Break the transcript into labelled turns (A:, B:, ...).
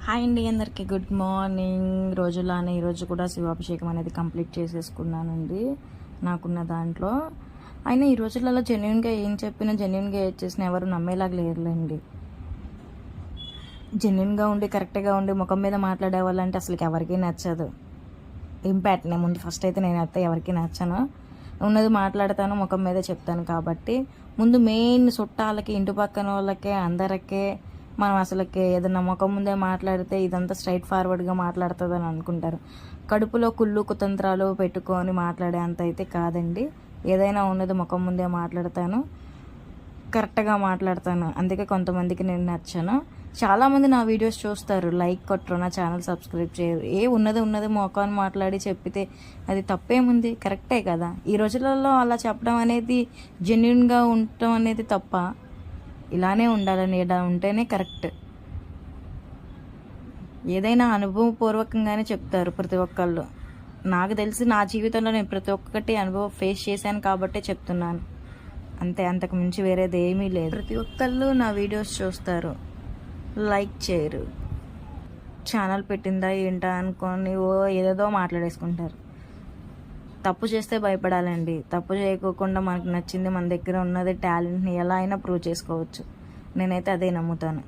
A: Hi అండి, అందరికీ good morning. రోజులానే ఈరోజు కూడా శివాభిషేకం అనేది కంప్లీట్ చేసేసుకున్నానండి నాకున్న దాంట్లో. అయినా ఈ రోజులలో జెన్యున్గా ఏం చెప్పినా, జెన్యున్గా ఏం చేసినా ఎవరు నమ్మేలాగా లేరులేండి. జెన్యున్గా ఉండి కరెక్ట్గా ఉండి ముఖం మీద మాట్లాడే వాళ్ళంటే అసలు ఎవరికీ నచ్చదు. ఇంపాక్ట్ నేను ముందు ఫస్ట్ అయితే నేనైతే ఎవరికి నచ్చను. ఉన్నది మాట్లాడతాను, ముఖం మీద చెప్తాను. కాబట్టి ముందు మెయిన్ చుట్టాలకి, ఇంటి పక్కన వాళ్ళకే, అందరికీ మనం అసలుకి ఏదైనా ముఖం ముందే మాట్లాడితే ఇదంతా స్ట్రైట్ ఫార్వర్డ్గా మాట్లాడుతుందని అనుకుంటారు. కడుపులో కుళ్ళు కుతంత్రాలు పెట్టుకొని మాట్లాడే అంత అయితే కాదండి. ఏదైనా ఉన్నది ముఖం ముందే మాట్లాడతాను, కరెక్ట్గా మాట్లాడతాను. అందుకే కొంతమందికి నేను నచ్చాను. చాలామంది నా వీడియోస్ చూస్తారు, లైక్ కొట్టరు, నా ఛానల్ సబ్స్క్రైబ్ చేయరు. ఉన్నది మొఖాన్ని మాట్లాడి చెప్పితే అది తప్పేముంది, కరెక్టే కదా. ఈ రోజులలో అలా చెప్పడం అనేది, జెన్యున్గా ఉండటం అనేది తప్ప. ఇలానే ఉండాలని, ఇలా ఉంటేనే కరెక్ట్. ఏదైనా అనుభవపూర్వకంగానే చెప్తారు ప్రతి ఒక్కళ్ళు. నాకు తెలిసి నా జీవితంలో నేను ప్రతి ఒక్కటి అనుభవం ఫేస్ చేశాను కాబట్టే చెప్తున్నాను అంతే, అంతకు మించి వేరేది ఏమీ లేదు. ప్రతి ఒక్కళ్ళు నా వీడియోస్ చూస్తారు, లైక్ చేయరు. ఛానల్ పెట్టిందా ఏంటా అనుకొని ఏదేదో మాట్లాడేసుకుంటారు. తప్పు చేస్తే భయపడాలండి. తప్పు చేయకోకుండా మనకు నచ్చింది, మన దగ్గర ఉన్నది టాలెంట్ని ఎలా అయినా ప్రూవ్ చేసుకోవచ్చు. నేనైతే అదే నమ్ముతాను.